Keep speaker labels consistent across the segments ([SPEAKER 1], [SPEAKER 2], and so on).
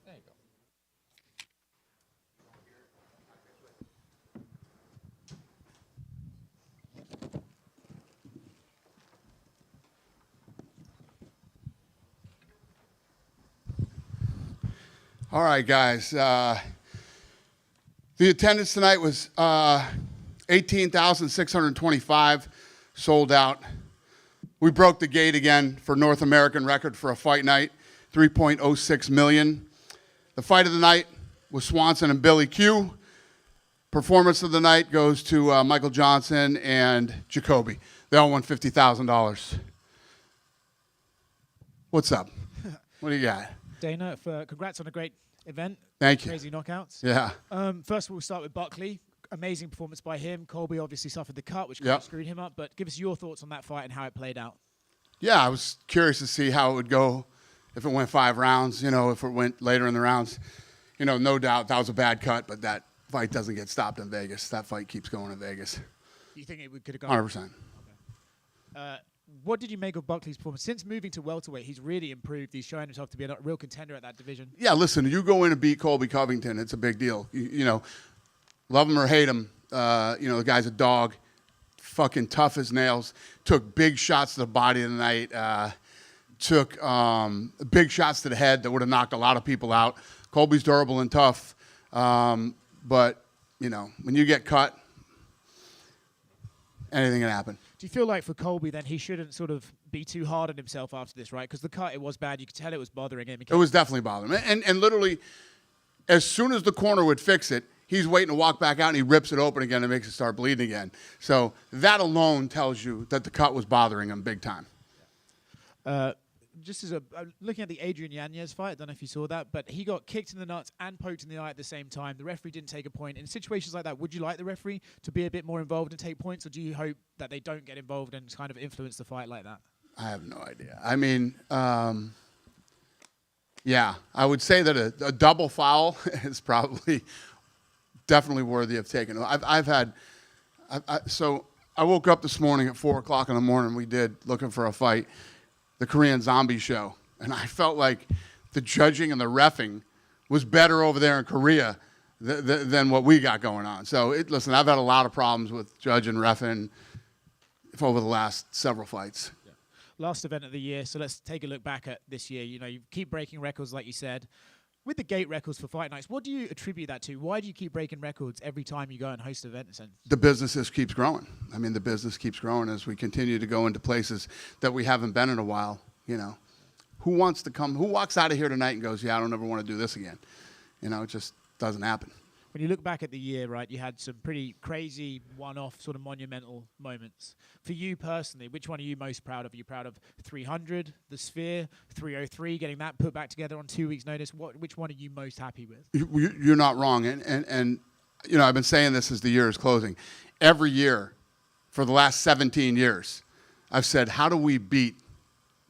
[SPEAKER 1] There you go.
[SPEAKER 2] All right, guys. The attendance tonight was 18,625, sold out. We broke the gate again for North American record for a fight night, 3.06 million. The fight of the night was Swanson and Billy Q. Performance of the night goes to Michael Johnson and Jacoby. They all won $50,000. What's up? What do you got?
[SPEAKER 3] Dana, congrats on a great event.
[SPEAKER 2] Thank you.
[SPEAKER 3] Crazy knockouts.
[SPEAKER 2] Yeah.
[SPEAKER 3] First of all, we'll start with Buckley. Amazing performance by him. Colby obviously suffered the cut, which kind of screwed him up. But give us your thoughts on that fight and how it played out.
[SPEAKER 2] Yeah, I was curious to see how it would go if it went 5 rounds, if it went later in the rounds. No doubt that was a bad cut, but that fight doesn't get stopped in Vegas. That fight keeps going in Vegas.
[SPEAKER 3] You think it could have gone?
[SPEAKER 2] 100%.
[SPEAKER 3] Okay. What did you make of Buckley's performance? Since moving to welterweight, he's really improved. He's showing himself to be a real contender at that division.
[SPEAKER 2] Yeah, listen, you go in and beat Colby Covington, it's a big deal. Love him or hate him, the guy's a dog, fucking tough as nails, took big shots to the body tonight, took big shots to the head that would have knocked a lot of people out. Colby's durable and tough, but, when you get cut, anything can happen.
[SPEAKER 3] Do you feel like for Colby, then, he shouldn't sort of be too hard on himself after this, right? Because the cut, it was bad. You could tell it was bothering him.
[SPEAKER 2] It was definitely bothering him. And literally, as soon as the corner would fix it, he's waiting to walk back out, and he rips it open again and makes it start bleeding again. So that alone tells you that the cut was bothering him big time.
[SPEAKER 3] Just as looking at the Adrian Yanez fight, I don't know if you saw that, but he got kicked in the nuts and poked in the eye at the same time. The referee didn't take a point. In situations like that, would you like the referee to be a bit more involved and take points, or do you hope that they don't get involved and kind of influence the fight like that?
[SPEAKER 2] I have no idea. I mean, yeah, I would say that a double foul is probably definitely worthy of taking. So I woke up this morning at 4 o'clock in the morning. We did looking for a fight, the Korean Zombie show, and I felt like the judging and the reffing was better over there in Korea than what we got going on. So listen, I've had a lot of problems with judging, reffing over the last several fights.
[SPEAKER 3] Yeah. Last event of the year, so let's take a look back at this year. You keep breaking records, like you said. With the gate records for fight nights, what do you attribute that to? Why do you keep breaking records every time you go and host events?
[SPEAKER 2] The business just keeps growing. I mean, the business keeps growing as we continue to go into places that we haven't been in a while. Who wants to come? Who walks out of here tonight and goes, yeah, I don't ever want to do this again? It just doesn't happen.
[SPEAKER 3] When you look back at the year, right, you had some pretty crazy one-off sort of monumental moments. For you personally, which one are you most proud of? Are you proud of 300, the Sphere, 303, getting that put back together on 2 weeks' notice? Which one are you most happy with?
[SPEAKER 2] You're not wrong. And I've been saying this as the year is closing. Every year for the last 17 years, I've said, how do we beat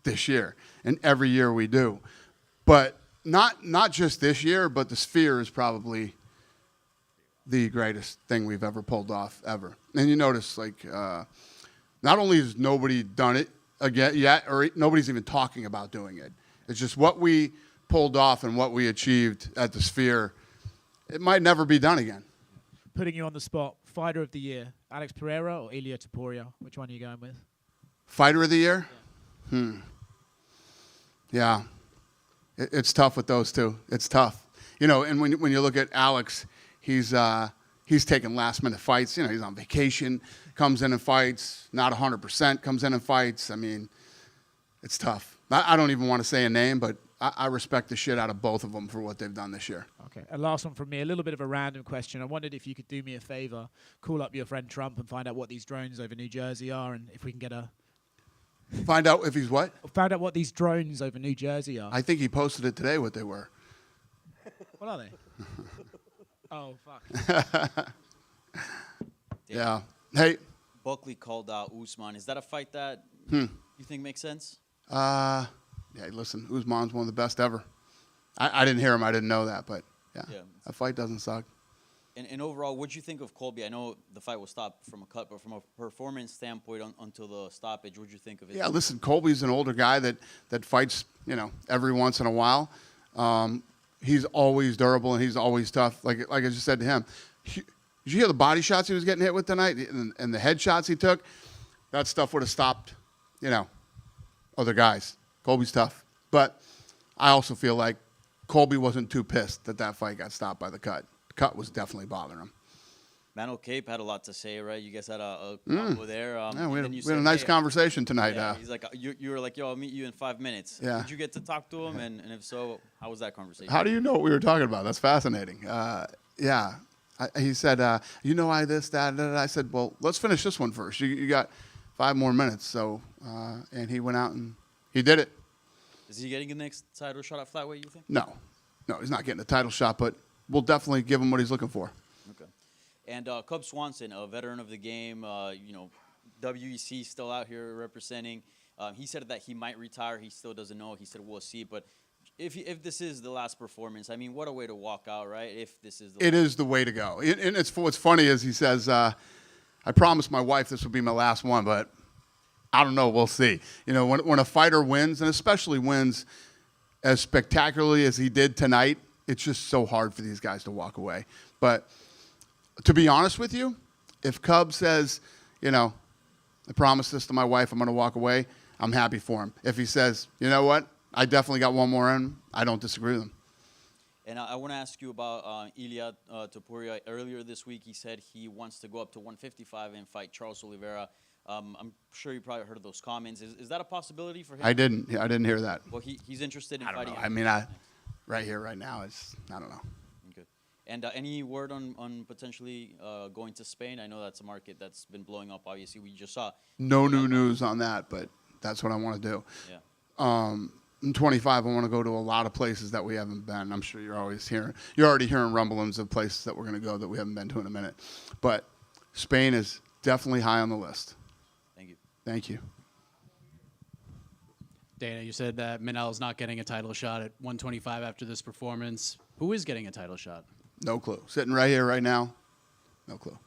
[SPEAKER 2] this year? And every year we do. But not just this year, but the Sphere is probably the greatest thing we've ever pulled off ever. And you notice, not only has nobody done it again yet, or nobody's even talking about doing it. It's just what we pulled off and what we achieved at the Sphere. It might never be done again.
[SPEAKER 3] Putting you on the spot, fighter of the year, Alex Pereira or Ilia Topuria? Which one are you going with?
[SPEAKER 2] Fighter of the year? Yeah. It's tough with those two. It's tough. And when you look at Alex, he's taking last-minute fights. He's on vacation, comes in and fights, not 100%, comes in and fights. I mean, it's tough. I don't even want to say a name, but I respect the shit out of both of them for what they've done this year.
[SPEAKER 3] Okay, and last one from me, a little bit of a random question. I wondered if you could do me a favor, call up your friend Trump and find out what these drones over New Jersey are, and if we can get a...
[SPEAKER 2] Find out if he's what?
[SPEAKER 3] Found out what these drones over New Jersey are.
[SPEAKER 2] I think he posted it today, what they were.
[SPEAKER 3] What are they? Oh, fuck.
[SPEAKER 2] Yeah. Hey.
[SPEAKER 4] Buckley called out Usman. Is that a fight that you think makes sense?
[SPEAKER 2] Yeah, listen, Usman's one of the best ever. I didn't hear him. I didn't know that, but yeah. That fight doesn't suck.
[SPEAKER 4] And overall, what do you think of Colby? I know the fight was stopped from a cut, but from a performance standpoint until the stoppage, what do you think of it?
[SPEAKER 2] Yeah, listen, Colby's an older guy that fights, every once in a while. he's always durable and he's always tough. Like I just said to him, did you hear the body shots he was getting hit with tonight and the head shots he took? That stuff would have stopped, other guys. Colby's tough. But I also feel like Colby wasn't too pissed that fight got stopped by the cut. The cut was definitely bothering him.
[SPEAKER 4] Mano Cape had a lot to say, right? You guys had a combo there.
[SPEAKER 2] Yeah, we had a nice conversation tonight.
[SPEAKER 4] Yeah, he's like, you were like, yo, I'll meet you in 5 minutes.
[SPEAKER 2] Yeah.
[SPEAKER 4] Did you get to talk to him? And if so, how was that conversation?
[SPEAKER 2] How do you know what we were talking about? That's fascinating. Yeah. He said, I this, that, that. I said, well, let's finish this one first. You got 5 more minutes. So, and he went out and he did it.
[SPEAKER 4] Is he getting the next title shot at flyweight, you think?
[SPEAKER 2] No, he's not getting a title shot, but we'll definitely give him what he's looking for.
[SPEAKER 4] Okay. And Cub Swanson, a veteran of the game, WEC still out here representing. He said that he might retire. He still doesn't know. He said we'll see. But if this is the last performance, I mean, what a way to walk out, right? If this is
[SPEAKER 2] it is the way to go. And what's funny is he says, I promised my wife this would be my last one, but I don't know. We'll see. When a fighter wins, and especially wins as spectacularly as he did tonight, it's just so hard for these guys to walk away. But to be honest with you, if Cub says, I promised this to my wife, I'm going to walk away, I'm happy for him. If he says, you know what, I definitely got one more in, I don't disagree with him.
[SPEAKER 4] And I want to ask you about Ilia Topuria. Earlier this week, he said he wants to go up to 155 and fight Charles Oliveira. I'm sure you probably heard of those comments. Is that a possibility for him?
[SPEAKER 2] I didn't hear that.
[SPEAKER 4] Well, he's interested in
[SPEAKER 2] I don't
[SPEAKER 4] fighting.
[SPEAKER 2] know. I mean, right here, right now, I don't know.
[SPEAKER 4] Okay. And any word on potentially going to Spain? I know that's a market that's been blowing up. Obviously, we just saw.
[SPEAKER 2] No new news on that, but that's what I want to do.
[SPEAKER 4] Yeah.
[SPEAKER 2] In 25, I want to go to a lot of places that we haven't been. I'm sure you're already hearing rumblings of places that we're going to go that we haven't been to in a minute. But Spain is definitely high on the list.
[SPEAKER 4] Thank you.
[SPEAKER 2] Thank you.
[SPEAKER 1] Dana, you said that Manel's not getting a title shot at 125 after this performance. Who is getting a title shot?
[SPEAKER 2] No clue. Sitting right here, right now, no clue.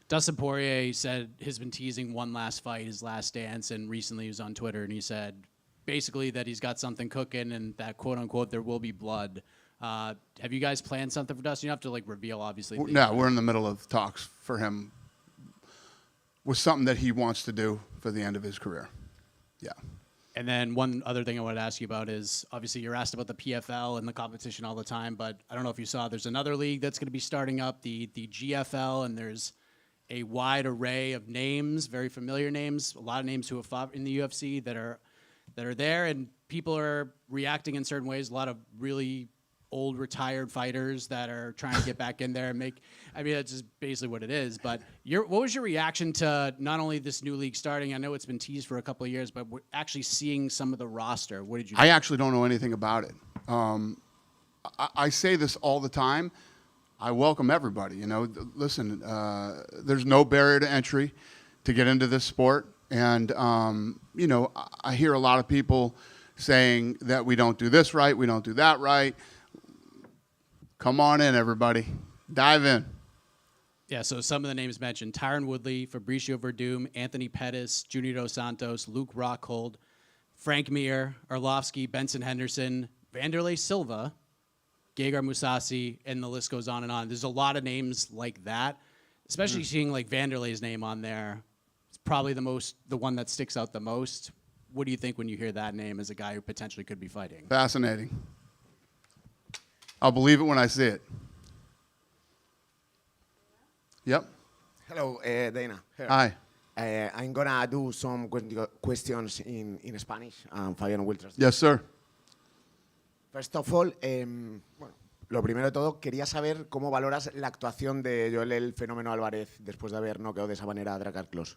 [SPEAKER 1] Dustin Poirier said has been teasing one last fight, his last dance, and recently he was on Twitter and he said basically that he's got something cooking and that quote unquote there will be blood. Have you guys planned something for Dustin? You don't have to reveal obviously.
[SPEAKER 2] No, we're in the middle of talks for him with something that he wants to do for the end of his career. Yeah.
[SPEAKER 1] And then one other thing I wanted to ask you about is obviously you're asked about the PFL and the competition all the time, but I don't know if you saw there's another league that's going to be starting up, the GFL, and there's a wide array of names, very familiar names, a lot of names who have fought in the UFC that are there, and people are reacting in certain ways. A lot of really old retired fighters that are trying to get back in there and that's just basically what it is. But what was your reaction to not only this new league starting? I know it's been teased for a couple of years, but we're actually seeing some of the roster. What did you think?
[SPEAKER 2] I actually don't know anything about it. I say this all the time. I welcome everybody. Listen, there's no barrier to entry to get into this sport. And, I hear a lot of people saying that we don't do this right, we don't do that right. Come on in, everybody. Dive in.
[SPEAKER 1] Yeah, so some of the names mentioned: Tyron Woodley, Fabricio Verdum, Anthony Pettis, Junior Dos Santos, Luke Rockhold, Frank Mir, Arlovsky, Benson Henderson, Vanderlei Silva, Gegard Mousasi, and the list goes on and on. There's a lot of names like that, especially seeing Vanderlei's name on there. It's probably the one that sticks out the most. What do you think when you hear that name as a guy who potentially could be fighting?
[SPEAKER 2] Fascinating. I'll believe it when I see it. Yep.
[SPEAKER 5] Hello, Dana. Here.
[SPEAKER 2] Hi.
[SPEAKER 5] I'm gonna do some questions in Spanish. Fabián will translate.
[SPEAKER 2] Yes, sir.
[SPEAKER 5] First of all, bueno, lo primero de todo, quería saber cómo valoras la actuación de Joel el Fenómeno Álvarez después de haber noqueado de esa manera a Drakkar Klose.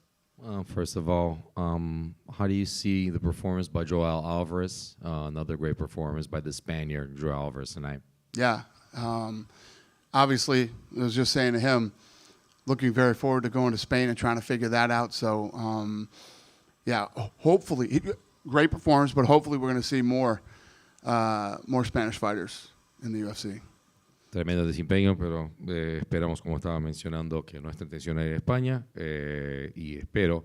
[SPEAKER 6] First of all, how do you see the performance by Joel Alvarez? Another great performance by the Spaniard, Joel Alvarez, tonight.
[SPEAKER 2] Yeah. Obviously, I was just saying to him, looking very forward to going to Spain and trying to figure that out. So, hopefully, great performance, but hopefully we're going to see more Spanish fighters in the UFC.
[SPEAKER 6] Tremendo desempeño, pero esperamos, como estaba mencionando, que nuestra intención es España y espero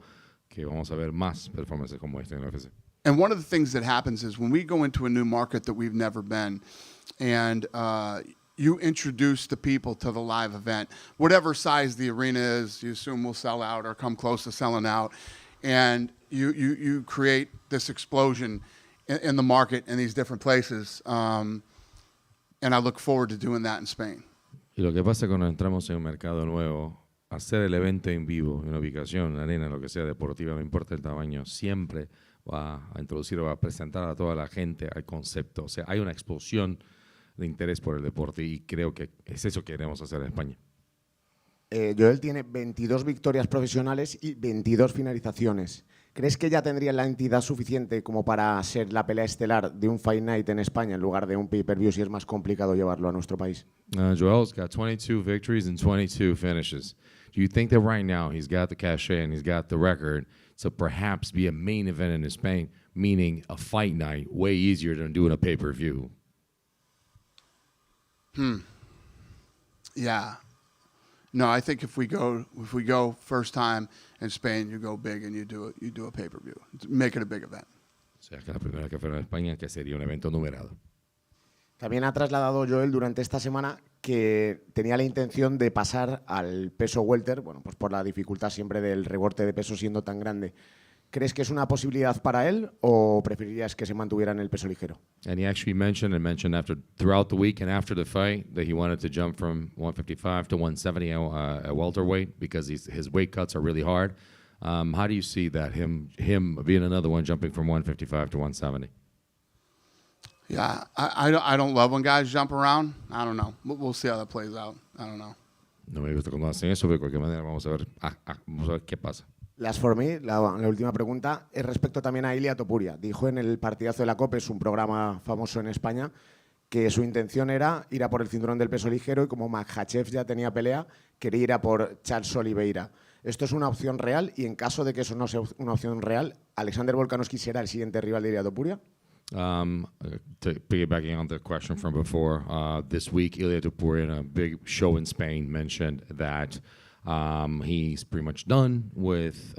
[SPEAKER 6] que vamos a ver más performances como esta en la UFC.
[SPEAKER 2] And one of the things that happens is when we go into a new market that we've never been, and you introduce the people to the live event, whatever size the arena is, you assume will sell out or come close to selling out, and you create this explosion in the market in these different places. And I look forward to doing that in Spain.
[SPEAKER 6] Y lo que pasa cuando entramos en un mercado nuevo, hacer el evento en vivo, en una ubicación, una arena, lo que sea deportiva, no importa el tamaño, siempre va a introducir o va a presentar a toda la gente al concepto. O sea, hay una explosión de interés por el deporte y creo que es eso que queremos hacer en España.
[SPEAKER 5] Joel tiene 22 victorias profesionales y 22 finalizaciones. ¿Crees que ya tendría la entidad suficiente como para ser la pelea estelar de un Fight Night en España en lugar de un pay-per-view si es más complicado llevarlo a nuestro país?
[SPEAKER 6] Joel's got 22 victories and 22 finishes. Do you think that right now he's got the cachet and he's got the record to perhaps be a main event in Spain, meaning a fight night, way easier than doing a pay-per-view?
[SPEAKER 2] Yeah. No, I think if we go first time in Spain, you go big and you do a pay-per-view. Make it a big event.
[SPEAKER 6] O sea, que la primera que fuera en España, que sería un evento numerado.
[SPEAKER 5] También ha trasladado Joel durante esta semana que tenía la intención de pasar al peso welter, bueno, pues por la dificultad siempre del recorte de peso siendo tan grande. ¿Crees que es una posibilidad para él o preferirías que se mantuviera en el peso ligero?
[SPEAKER 6] And he actually mentioned after throughout the week and after the fight that he wanted to jump from 155 to 170 at welterweight because his weight cuts are really hard. How do you see that, him being another one jumping from 155 to 170?
[SPEAKER 2] Yeah, I don't love when guys jump around. I don't know. We'll see how that plays out. I don't know.
[SPEAKER 6] No me gusta cuando hacen eso, pero de cualquier manera vamos a ver qué pasa.
[SPEAKER 5] Las for me, la última pregunta, es respecto también a Ilia Topuria. Dijo en el partidazo de la COPE, es un programa famoso en España, que su intención era ir a por el cinturón del peso ligero y como Makhachev ya tenía pelea, quería ir a por Charles Oliveira. ¿Esto es una opción real? Y en caso de que eso no sea una opción real, ¿Alexander Volkanovski será el siguiente rival de Ilia Topuria?
[SPEAKER 6] Piggybacking on the question from before, this week Ilia Topuria in a big show in Spain mentioned that he's pretty much done with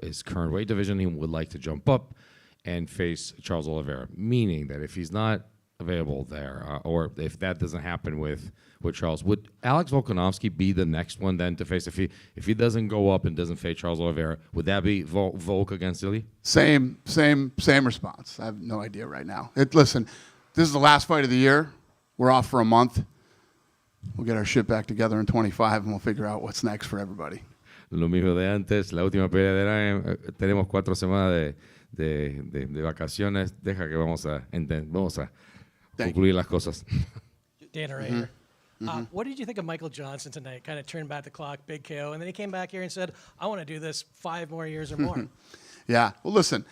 [SPEAKER 6] his current weight division. He would like to jump up and face Charles Oliveira, meaning that if he's not available there, or if that doesn't happen with Charles, would Alex Volkanovski be the next one then to face? If he doesn't go up and doesn't face Charles Oliveira, would that be Volk against Ilya?
[SPEAKER 2] Same response. I have no idea right now. Listen, this is the last fight of the year. We're off for a month. We'll get our shit back together in 25 and we'll figure out what's next for everybody.
[SPEAKER 6] Lo mismo de antes, la última pelea del año, tenemos 4 semanas de vacaciones. Deja que vamos a concluir las cosas.
[SPEAKER 7] Dana right here. What did you think of Michael Johnson tonight? Kind of turned back the clock, big KO, and then he came back here and said, I want to do this 5 more years or more.
[SPEAKER 2] Yeah. Well, listen,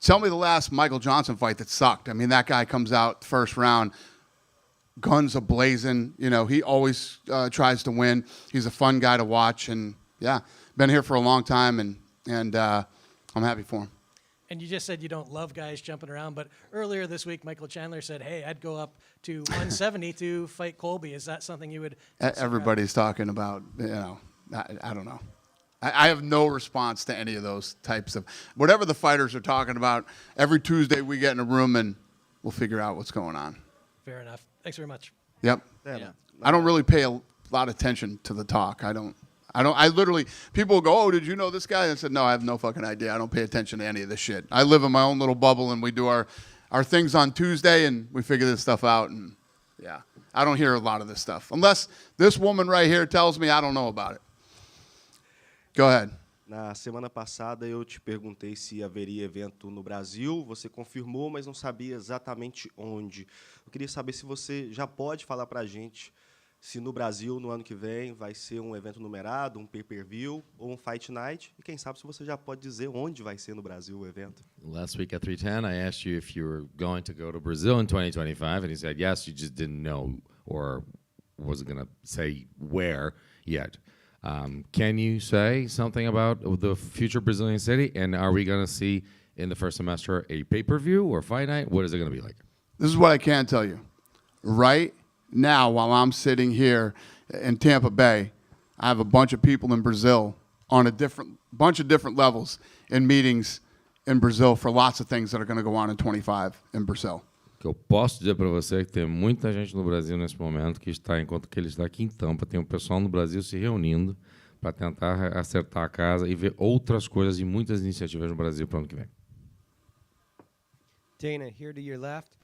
[SPEAKER 2] tell me the last Michael Johnson fight that sucked. I mean, that guy comes out first round, guns a-blazing. You know, he always tries to win. He's a fun guy to watch. And, yeah, been here for a long time, and I'm happy for him.
[SPEAKER 7] And you just said you don't love guys jumping around, but earlier this week, Michael Chandler said, hey, I'd go up to 170 to fight Colby. Is that something you would?
[SPEAKER 2] Everybody's talking about, you know, I don't know. I have no response to any of those types of, whatever the fighters are talking about, every Tuesday we get in a room and we'll figure out what's going on.
[SPEAKER 7] Fair enough. Thanks very much.
[SPEAKER 2] Yep.
[SPEAKER 4] Yeah.
[SPEAKER 2] I don't really pay a lot of attention to the talk. I literally, people go, oh, did you know this guy? I said, no, I have no fucking idea. I don't pay attention to any of this shit. I live in my own little bubble, and we do our things on Tuesday, and we figure this stuff out. And, yeah, I don't hear a lot of this stuff. Unless this woman right here tells me I don't know about it. Go ahead.
[SPEAKER 8] Na semana passada eu te perguntei se haveria evento no Brasil. Você confirmou, mas não sabia exatamente onde. Eu queria saber se você já pode falar para a gente se no Brasil, no ano que vem, vai ser um evento numerado, um pay-per-view ou um fight night. E quem sabe se você já pode dizer onde vai ser no Brasil o evento.
[SPEAKER 6] Last week at 310, I asked you if you were going to go to Brazil in 2025, and you said yes, you just didn't know or wasn't going to say where yet. Can you say something about the future Brazilian city? And are we going to see in the first semester a pay-per-view or fight night? What is it going to be like?
[SPEAKER 2] This is what I can tell you. Right now, while I'm sitting here in Tampa Bay, I have a bunch of people in Brazil on a bunch of different levels in meetings in Brazil for lots of things that are going to go on in 25 in Brazil.
[SPEAKER 6] O que eu posso dizer para você é que tem muita gente no Brasil nesse momento que está, enquanto que ele está aqui em Tampa, tem um pessoal no Brasil se reunindo para tentar acertar a casa e ver outras coisas e muitas iniciativas no Brasil para o ano que vem.
[SPEAKER 9] Dana, here to your left.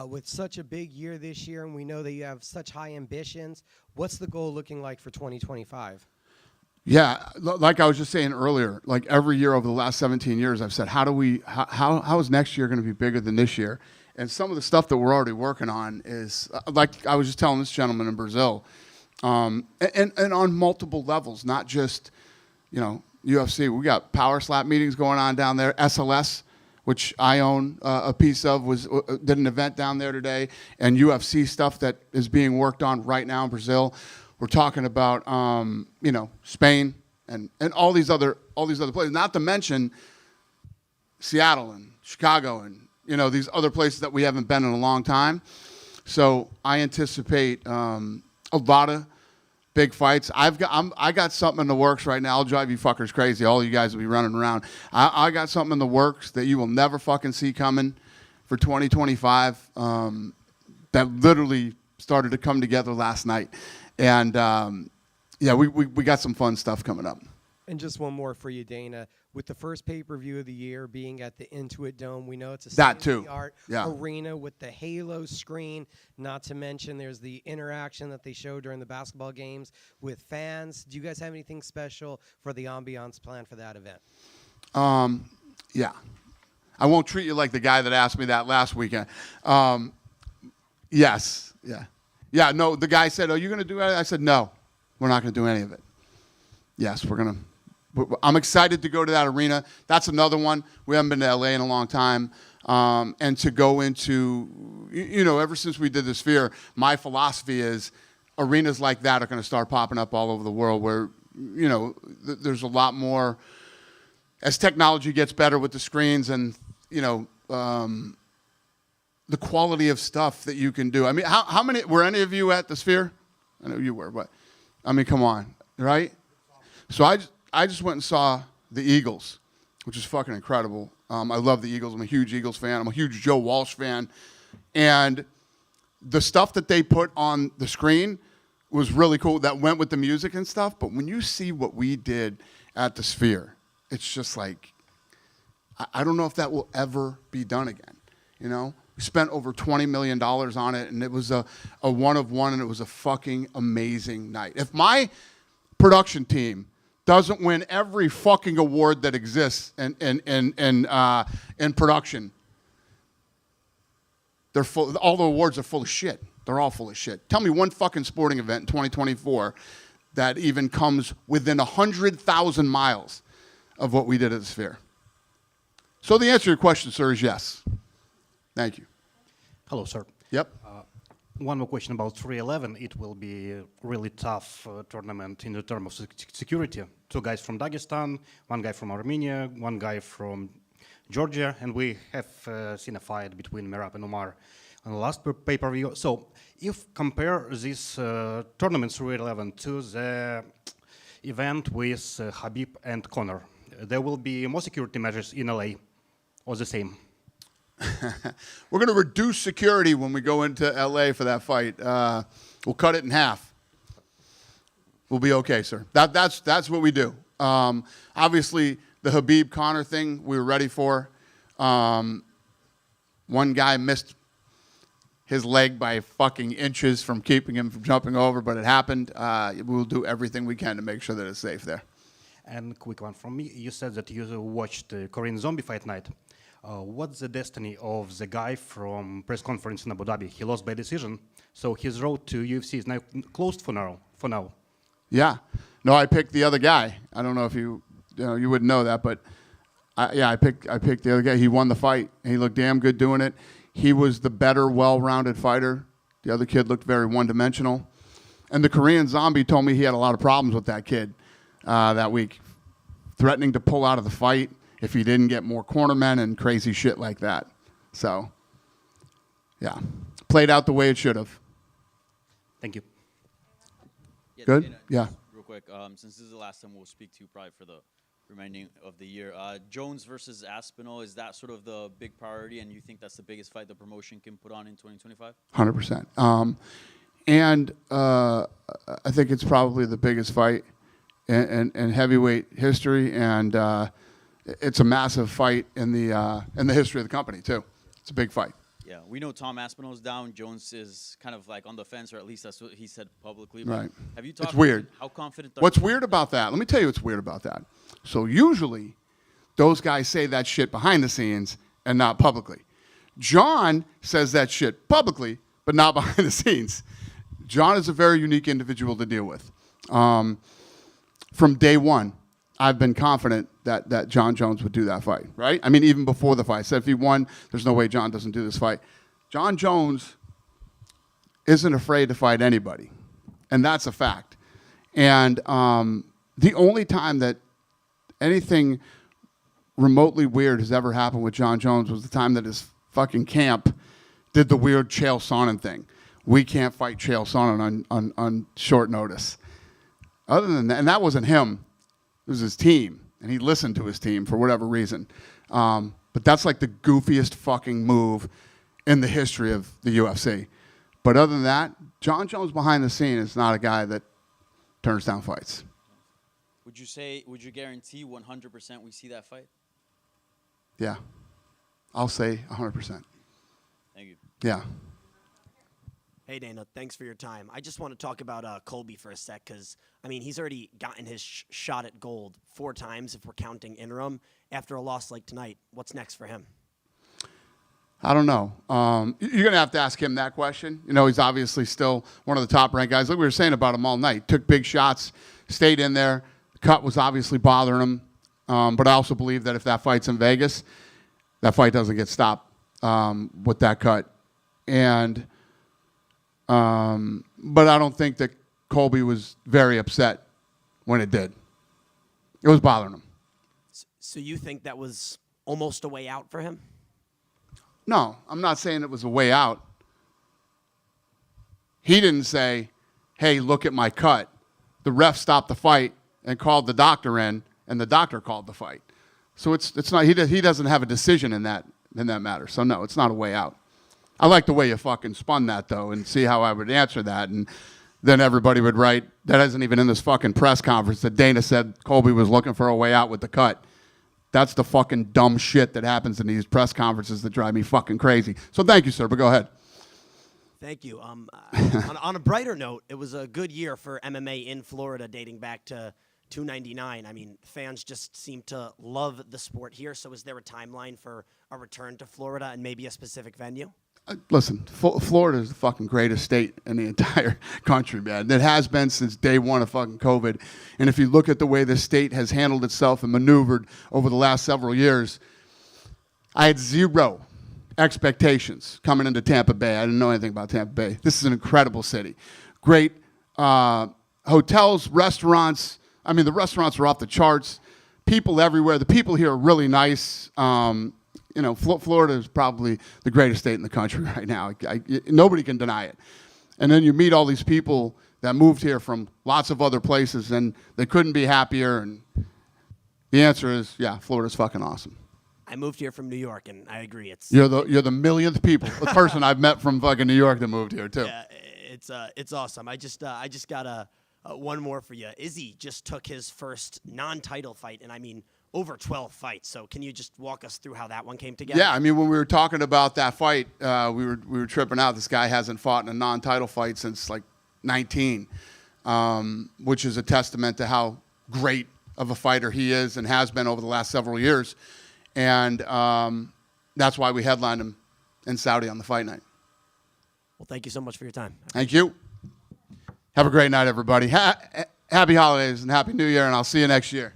[SPEAKER 9] With such a big year this year, and we know that you have such high ambitions, what's the goal looking like for 2025?
[SPEAKER 2] Yeah, like I was just saying earlier, like every year over the last 17 years, I've said, how is next year going to be bigger than this year? And some of the stuff that we're already working on is, like I was just telling this gentleman in Brazil, and on multiple levels, not just, UFC. We got power slap meetings going on down there. SLS, which I own a piece of, did an event down there today, and UFC stuff that is being worked on right now in Brazil. We're talking about, Spain and all these other places. Not to mention Seattle and Chicago and these other places that we haven't been in a long time. So I anticipate a lot of big fights. I got something in the works right now. I'll drive you fuckers crazy. All you guys will be running around. I got something in the works that you will never fucking see coming for 2025. That literally started to come together last night. And, we got some fun stuff coming up.
[SPEAKER 9] And just one more for you, Dana. With the first pay-per-view of the year being at the Intuit Dome, we know it's a state-of-the-art arena with the Halo screen. Not to mention there's the interaction that they show during the basketball games with fans. Do you guys have anything special for the ambiance plan for that event?
[SPEAKER 2] Yeah. I won't treat you like the guy that asked me that last weekend. Yes. Yeah. Yeah, no, the guy said, are you going to do it? I said, no, we're not going to do any of it. Yes, I'm excited to go to that arena. That's another one. We haven't been to LA in a long time. And to go into, ever since we did the Sphere, my philosophy is arenas like that are going to start popping up all over the world where, there's a lot more, as technology gets better with the screens and, the quality of stuff that you can do. I mean, how many, were any of you at the Sphere? I know you were, but, I mean, come on, right? So I just went and saw the Eagles, which is fucking incredible. I love the Eagles. I'm a huge Eagles fan. I'm a huge Joe Walsh fan. And the stuff that they put on the screen was really cool. That went with the music and stuff. But when you see what we did at the Sphere, it's just like, I don't know if that will ever be done again, We spent over $20 million on it, and it was a one of one, and it was a fucking amazing night. If my production team doesn't win every fucking award that exists in production, they're full. All the awards are full of shit. They're all full of shit. Tell me one fucking sporting event in 2024 that even comes within 100,000 miles of what we did at the Sphere. So the answer to your question, sir, is yes. Thank you.
[SPEAKER 10] Hello, sir.
[SPEAKER 2] Yep.
[SPEAKER 10] One more question about 311. It will be a really tough tournament in the terms of security. 2 guys from Dagestan, 1 guy from Armenia, 1 guy from Georgia, and we have seen a fight between Merab and Umar on the last pay-per-view. So if compare this tournament 311 to the event with Khabib and Conor, there will be more security measures in LA or the same?
[SPEAKER 2] We're going to reduce security when we go into LA for that fight. We'll cut it in half. We'll be okay, sir. That's what we do. Obviously, the Khabib-Conor thing we were ready for. One guy missed his leg by fucking inches from keeping him from jumping over, but it happened. We'll do everything we can to make sure that it's safe there.
[SPEAKER 10] And quick one from me. You said that you watched Korean Zombie Fight Night. What's the destiny of the guy from press conference in Abu Dhabi? He lost by decision, so his road to UFC is now closed for now.
[SPEAKER 2] Yeah. No, I picked the other guy. I don't know if you wouldn't know that, but I picked the other guy. He won the fight. He looked damn good doing it. He was the better, well-rounded fighter. The other kid looked very one-dimensional. And the Korean Zombie told me he had a lot of problems with that kid that week, threatening to pull out of the fight if he didn't get more cornermen and crazy shit like that. So, yeah, played out the way it should have.
[SPEAKER 10] Thank you.
[SPEAKER 2] Good?
[SPEAKER 4] Dana,
[SPEAKER 2] Yeah.
[SPEAKER 4] Real quick, since this is the last time we'll speak to you probably for the remaining of the year. Jones versus Aspinall, is that sort of the big priority, and you think that's the biggest fight the promotion can put on in 2025?
[SPEAKER 2] 100%. And I think it's probably the biggest fight in heavyweight history, and it's a massive fight in the history of the company too. It's a big fight.
[SPEAKER 4] Yeah, we know Tom Aspinall's down. Jones is kind of like on the fence, or at least that's what he said publicly. But
[SPEAKER 2] Right.
[SPEAKER 4] have you talked?
[SPEAKER 2] It's weird.
[SPEAKER 4] How confident?
[SPEAKER 2] What's weird about that? Let me tell you what's weird about that. So usually, those guys say that shit behind the scenes and not publicly. John says that shit publicly, but not behind the scenes. John is a very unique individual to deal with. From day one, I've been confident that John Jones would do that fight, right? I mean, even before the fight. I said if he won, there's no way John doesn't do this fight. John Jones isn't afraid to fight anybody, and that's a fact. And the only time that anything remotely weird has ever happened with John Jones was the time that his fucking camp did the weird Chael Sonnen thing. We can't fight Chael Sonnen on short notice. Other than that, and that wasn't him. It was his team, and he listened to his team for whatever reason. But that's like the goofiest fucking move in the history of the UFC. But other than that, John Jones behind the scene is not a guy that turns down fights.
[SPEAKER 4] Would you guarantee 100% we see that fight?
[SPEAKER 2] Yeah. I'll say 100%.
[SPEAKER 4] Thank you.
[SPEAKER 2] Yeah.
[SPEAKER 11] Hey, Dana, thanks for your time. I just want to talk about Colby for a sec because, I mean, he's already gotten his shot at gold 4 times if we're counting interim. After a loss like tonight, what's next for him?
[SPEAKER 2] I don't know. You're going to have to ask him that question. You know, he's obviously still one of the top-ranked guys. Like we were saying about him all night. Took big shots, stayed in there. The cut was obviously bothering him. But I also believe that if that fight's in Vegas, that fight doesn't get stopped with that cut. And... but I don't think that Colby was very upset when it did. It was bothering him.
[SPEAKER 11] So you think that was almost a way out for him?
[SPEAKER 2] No, I'm not saying it was a way out. He didn't say, hey, look at my cut. The ref stopped the fight and called the doctor in, and the doctor called the fight. So it's not, he doesn't have a decision in that matter. So no, it's not a way out. I like the way you fucking spun that, though, and see how I would answer that. And then everybody would write, that isn't even in this fucking press conference, that Dana said Colby was looking for a way out with the cut. That's the fucking dumb shit that happens in these press conferences that drive me fucking crazy. So thank you, sir, but go ahead.
[SPEAKER 11] Thank you. On a brighter note, it was a good year for MMA in Florida dating back to 299. I mean, fans just seem to love the sport here. So is there a timeline for a return to Florida and maybe a specific venue?
[SPEAKER 2] Listen, Florida is the fucking greatest state in the entire country, man. It has been since day one of fucking COVID. And if you look at the way this state has handled itself and maneuvered over the last several years, I had zero expectations coming into Tampa Bay. I didn't know anything about Tampa Bay. This is an incredible city. Great hotels, restaurants. I mean, the restaurants are off the charts. People everywhere. The people here are really nice. You know, Florida is probably the greatest state in the country right now. Nobody can deny it. And then you meet all these people that moved here from lots of other places, and they couldn't be happier. And the answer is, yeah, Florida's fucking awesome.
[SPEAKER 11] I moved here from New York, and I agree.
[SPEAKER 2] You're the millionth person I've met from fucking New York that moved here too.
[SPEAKER 11] Yeah, it's awesome. I just got one more for you. Izzy just took his first non-title fight, and I mean, over 12 fights. So can you just walk us through how that one came together?
[SPEAKER 2] Yeah, I mean, when we were talking about that fight, we were tripping out. This guy hasn't fought in a non-title fight since like 19, which is a testament to how great of a fighter he is and has been over the last several years. And that's why we headlined him in Saudi on the fight night.
[SPEAKER 11] Well, thank you so much for your time.
[SPEAKER 2] Thank you. Have a great night, everybody. Happy holidays and Happy New Year, and I'll see you next year.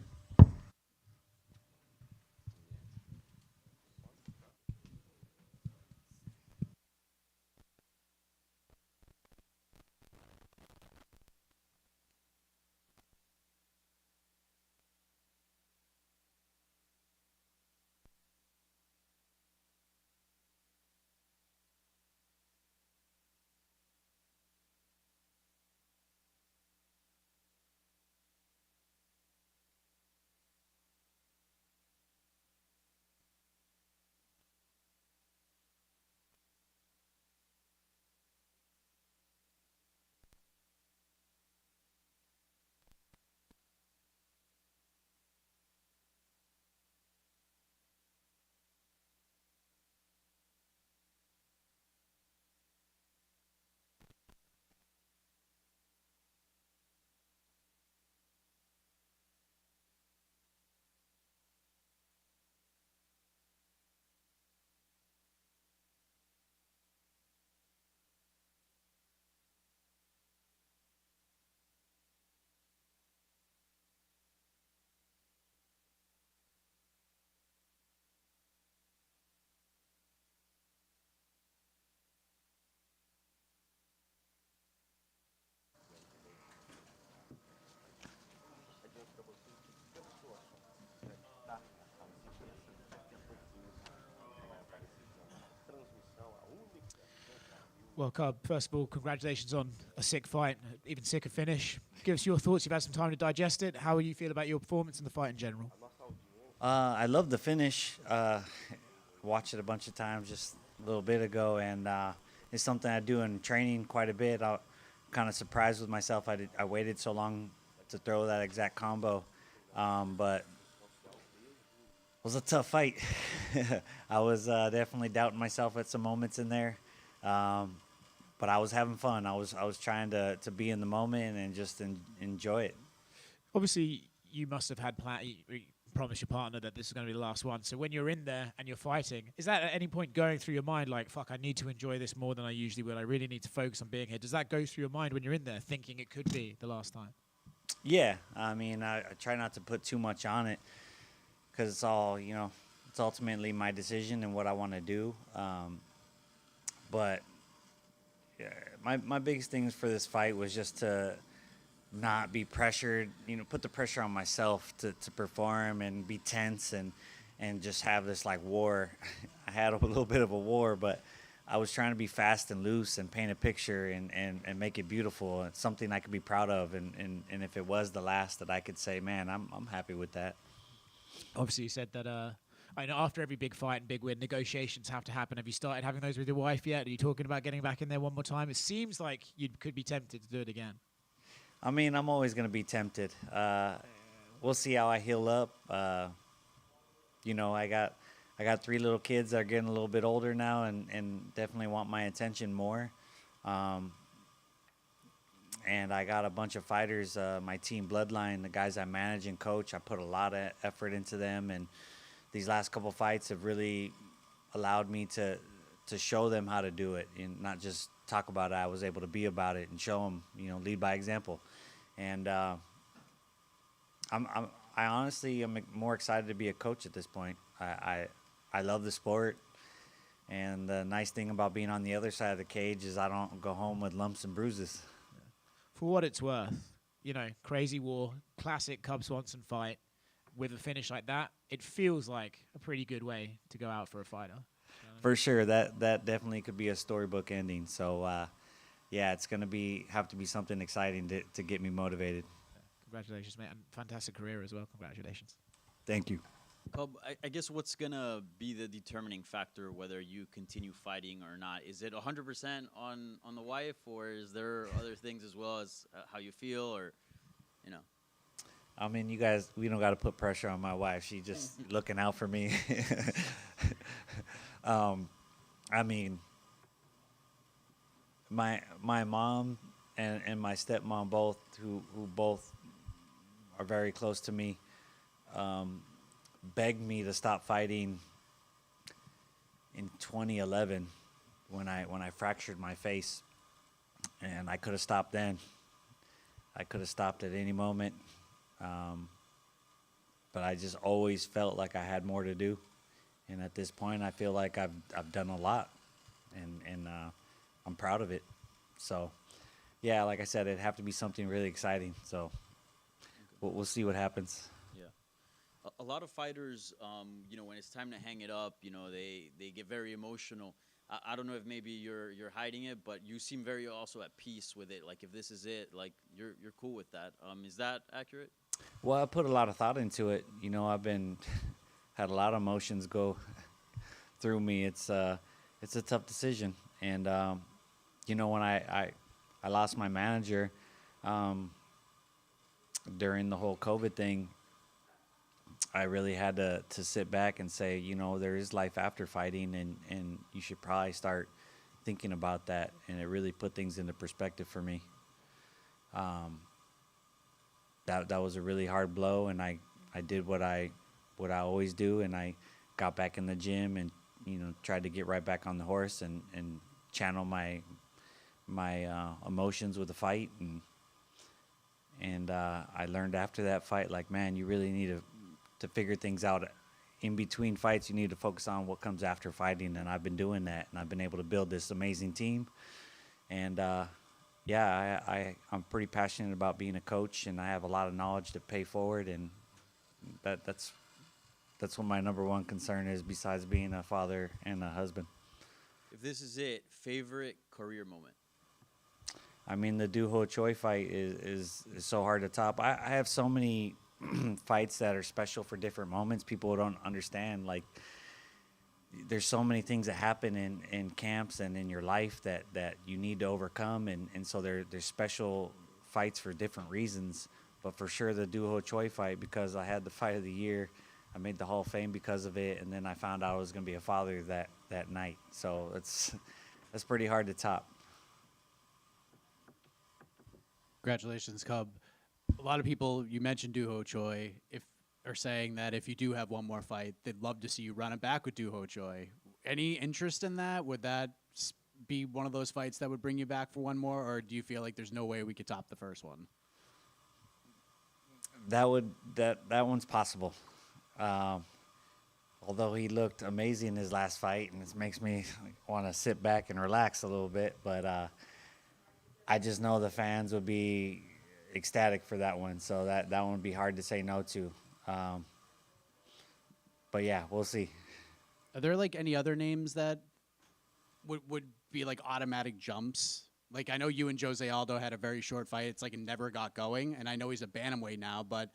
[SPEAKER 3] Well, Cub, first of all, congratulations on a sick fight, even sicker finish. Give us your thoughts. You've had some time to digest it. How do you feel about your performance in the fight in general?
[SPEAKER 12] I love the finish. Watched it a bunch of times just a little bit ago, and it's something I do in training quite a bit. I'm kind of surprised with myself. I waited so long to throw that exact combo, but it was a tough fight. I was definitely doubting myself at some moments in there, but I was having fun. I was trying to be in the moment and just enjoy it.
[SPEAKER 3] Obviously, you must have had promised your partner that this is going to be the last one. So when you're in there and you're fighting, is that at any point going through your mind like, fuck, I need to enjoy this more than I usually will. I really need to focus on being here. Does that go through your mind when you're in there thinking it could be the last time?
[SPEAKER 12] Yeah, I mean, I try not to put too much on it because it's all, it's ultimately my decision and what I want to do. But yeah, my biggest things for this fight was just to not be pressured, put the pressure on myself to perform and be tense and just have this like war. I had a little bit of a war, but I was trying to be fast and loose and paint a picture and make it beautiful. It's something I could be proud of. And if it was the last, that I could say, man, I'm happy with that.
[SPEAKER 3] Obviously, you said that I know after every big fight and big win, negotiations have to happen. Have you started having those with your wife yet? Are you talking about getting back in there one more time? It seems like you could be tempted to do it again.
[SPEAKER 12] I mean, I'm always going to be tempted. We'll see how I heal up. I got 3 little kids that are getting a little bit older now and definitely want my attention more. And I got a bunch of fighters, my team Bloodline, the guys I manage and coach. I put a lot of effort into them, and these last couple fights have really allowed me to show them how to do it and not just talk about it. I was able to be about it and show them, lead by example. And I honestly am more excited to be a coach at this point. I love the sport, and the nice thing about being on the other side of the cage is I don't go home with lumps and bruises.
[SPEAKER 3] For what it's worth, crazy war, classic Cub Swanson fight with a finish like that, it feels like a pretty good way to go out for a fighter.
[SPEAKER 12] For sure, that definitely could be a storybook ending. So, yeah, it's going to have to be something exciting to get me motivated.
[SPEAKER 3] Congratulations, mate, and fantastic career as well. Congratulations.
[SPEAKER 12] Thank you.
[SPEAKER 4] Cub, I guess what's going to be the determining factor whether you continue fighting or not? Is it 100% on the wife, or is there other things as well as how you feel, or,
[SPEAKER 12] I mean, we don't got to put pressure on my wife. She's just looking out for me. I mean, my mom and my stepmom both, who both are very close to me, begged me to stop fighting in 2011 when I fractured my face, and I could have stopped then. I could have stopped at any moment, but I just always felt like I had more to do, and at this point, I feel like I've done a lot, and I'm proud of it. So, yeah, like I said, it'd have to be something really exciting. So, we'll see what happens.
[SPEAKER 4] A lot of fighters, when it's time to hang it up, they get very emotional. I don't know if maybe you're hiding it, but you seem very also at peace with it. Like if this is it, like you're cool with that. Is that accurate?
[SPEAKER 12] Well, I put a lot of thought into it. I've had a lot of emotions go through me. It's a tough decision, and when I lost my manager during the whole COVID thing, I really had to sit back and say, there is life after fighting, and you should probably start thinking about that. And it really put things into perspective for me. That was a really hard blow, and I did what I always do, and I got back in the gym and tried to get right back on the horse and channel my emotions with the fight, and I learned after that fight, like, man, you really need to figure things out in between fights. You need to focus on what comes after fighting, and I've been doing that, and I've been able to build this amazing team. And I'm pretty passionate about being a coach, and I have a lot of knowledge to pay forward, and that's what my number one concern is, besides being a father and a husband.
[SPEAKER 4] if this is it, favorite career moment?
[SPEAKER 12] I mean, the Do Ho Choi fight is so hard to top. I have so many fights that are special for different moments. People don't understand. Like, there's so many things that happen in camps and in your life that you need to overcome. And so there's special fights for different reasons. But for sure, the Do Ho Choi fight, because I had the fight of the year. I made the Hall of Fame because of it. And then I found out I was going to be a father that night. So that's pretty hard to top.
[SPEAKER 1] Congratulations, Cub. A lot of people, you mentioned Do Ho Choi, are saying that if you do have one more fight, they'd love to see you run it back with Do Ho Choi. Any interest in that? Would that be one of those fights that would bring you back for one more, or do you feel like there's no way we could top the first one?
[SPEAKER 12] That one's possible. Although he looked amazing in his last fight, and it makes me want to sit back and relax a little bit, but I just know the fans would be ecstatic for that one, so that one would be hard to say no to. But yeah, we'll see.
[SPEAKER 1] Are there like any other names that would be like automatic jumps? Like, I know you and Jose Aldo had a very short fight. It's like it never got going, and I know he's a bantamweight now, but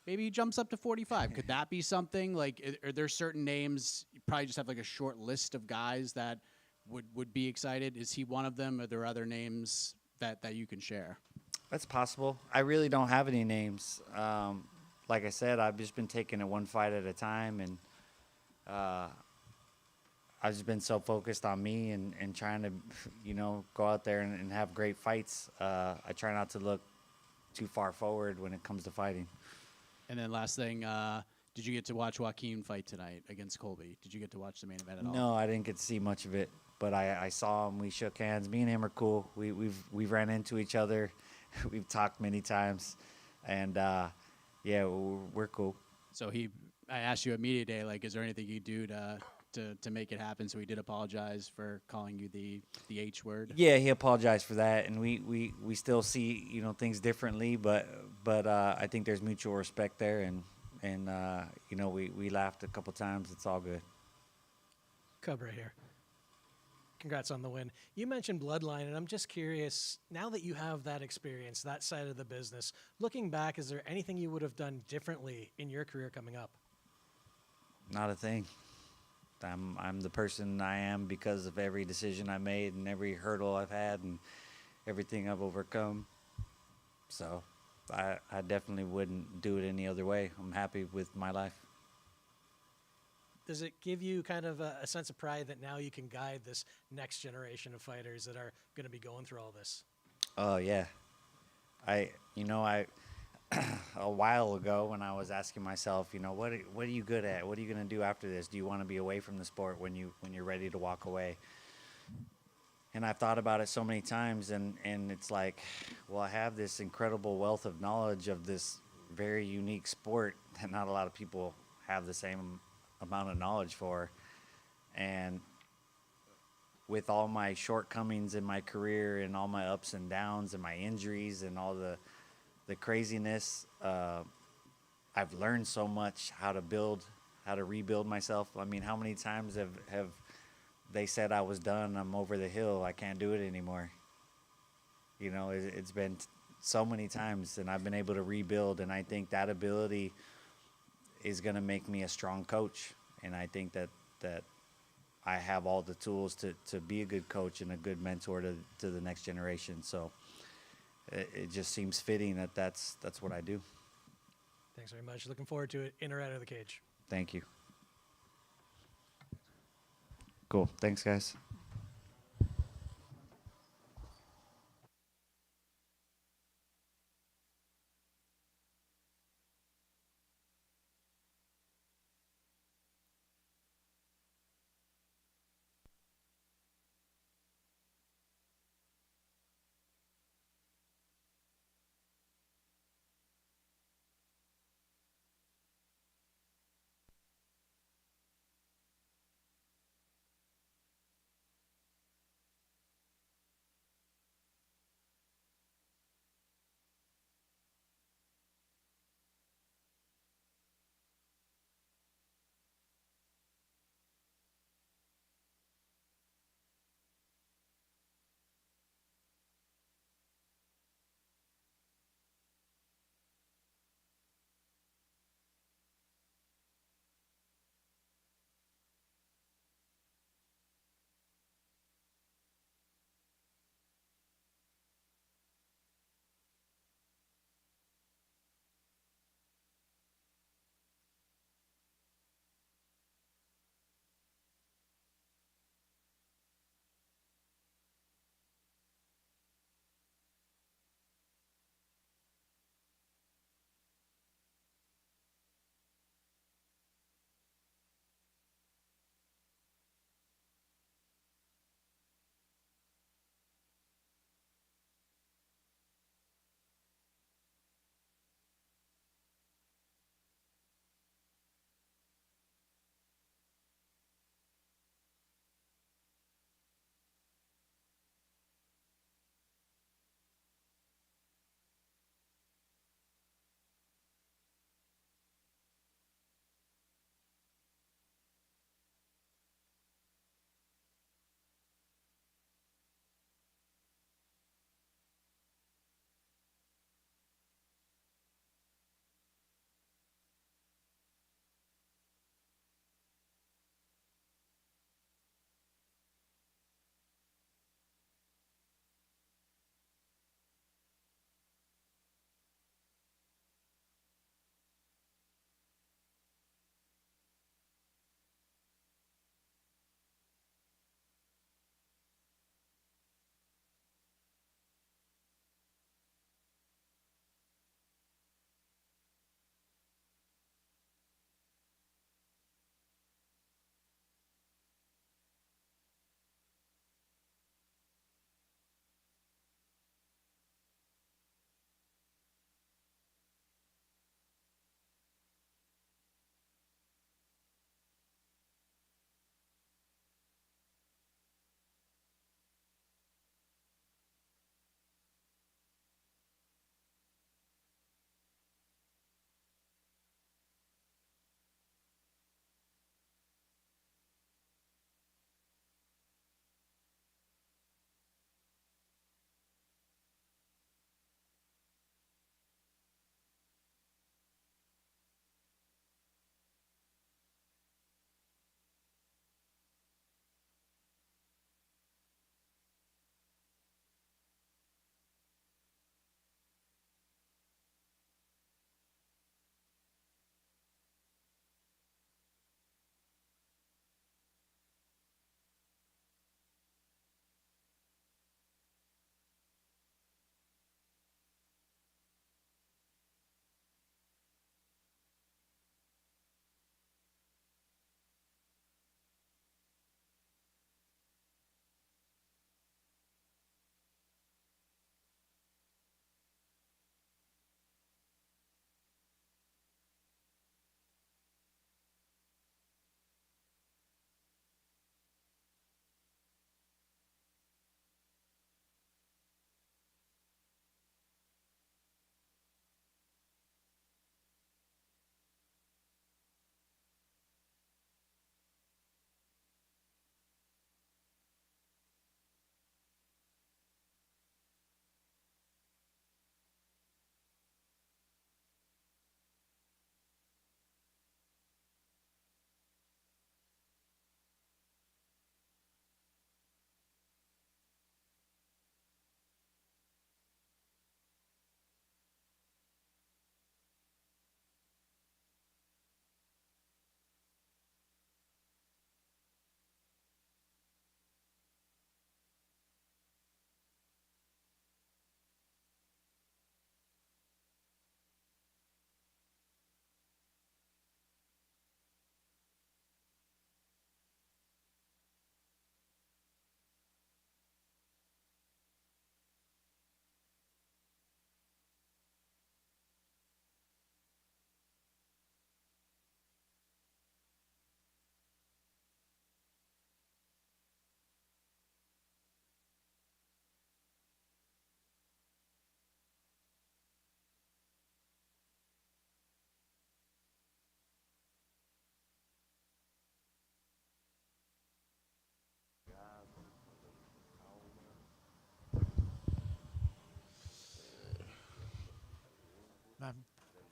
[SPEAKER 1] maybe he jumps up to 45. Could that be something? Like, are there certain names? You probably just have like a short list of guys that would be excited. Is he one of them? Are there other names that you can share?
[SPEAKER 12] That's possible. I really don't have any names. Like I said, I've just been taking it one fight at a time, and I've just been so focused on me and trying to, go out there and have great fights. I try not to look too far forward when it comes to fighting.
[SPEAKER 1] And then last thing, did you get to watch Joaquin fight tonight against Colby? Did you get to watch the main event at all?
[SPEAKER 12] No, I didn't get to see much of it, but I saw him. We shook hands. Me and him are cool. We've ran into each other. We've talked many times, and yeah, we're cool.
[SPEAKER 1] So I asked you at media day, like, is there anything you do to make it happen? So he did apologize for calling you the H word.
[SPEAKER 12] Yeah, he apologized for that, and we still see things differently, but I think there's mutual respect there, and we laughed a couple times. It's all good.
[SPEAKER 7] Cub right here. Congrats on the win. You mentioned Bloodline, and I'm just curious, now that you have that experience, that side of the business, looking back, is there anything you would have done differently in your career coming up?
[SPEAKER 12] Not a thing. I'm the person I am because of every decision I made and every hurdle I've had and everything I've overcome. So I definitely wouldn't do it any other way. I'm happy with my life.
[SPEAKER 7] Does it give you kind of a sense of pride that now you can guide this next generation of fighters that are going to be going through all this?
[SPEAKER 12] Oh, yeah. I a while ago when I was asking myself, what are you good at? What are you going to do after this? Do you want to be away from the sport when you're ready to walk away? And I've thought about it so many times, and it's like, well, I have this incredible wealth of knowledge of this very unique sport that not a lot of people have the same amount of knowledge for. And with all my shortcomings in my career and all my ups and downs and my injuries and all the craziness, I've learned so much how to rebuild myself. I mean, how many times have they said I was done, I'm over the hill, I can't do it anymore? It's been so many times, and I've been able to rebuild, and I think that ability is going to make me a strong coach. And I think that I have all the tools to be a good coach and a good mentor to the next generation. So it just seems fitting that's what I do.
[SPEAKER 7] Thanks very much. Looking forward to it, in or out of the cage.
[SPEAKER 12] Thank you. Cool. Thanks, guys.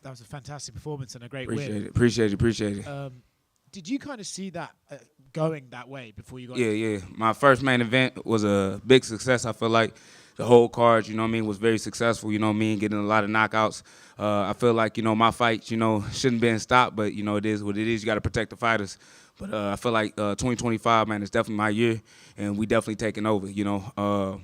[SPEAKER 3] That was a fantastic performance and a great
[SPEAKER 13] Appreciate
[SPEAKER 3] win.
[SPEAKER 13] it. Appreciate it.
[SPEAKER 3] Did you kind of see that going that way before you got?
[SPEAKER 13] Yeah. My first main event was a big success. I feel like the whole card, you know what I mean, was very successful. You know what I mean, getting a lot of knockouts. I feel like, you know, my fight, you know, shouldn't been stopped, but, you know, it is what it is. You got to protect the fighters. But I feel like 2025, man, is definitely my year, and we definitely taking over, you know.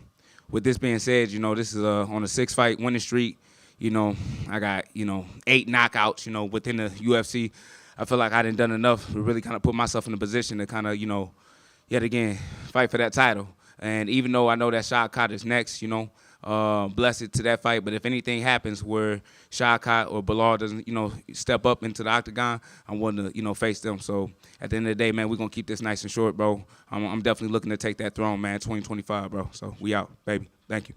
[SPEAKER 13] With this being said, you know, this is on a 6-fight winning streak. You know, I got, you know, 8 knockouts, you know, within the UFC. I feel like I done enough to really kind of put myself in a position to kind of, you know, yet again, fight for that title. And even though I know that Shavkat is next, you know, blessed to that fight. But if anything happens where Shavkat or Bilal doesn't, you know, step up into the octagon, I'm willing to, you know, face them. So at the end of the day, man, we're going to keep this nice and short, bro. I'm definitely looking to take that throne, man, 2025, bro. So we out, baby. Thank you.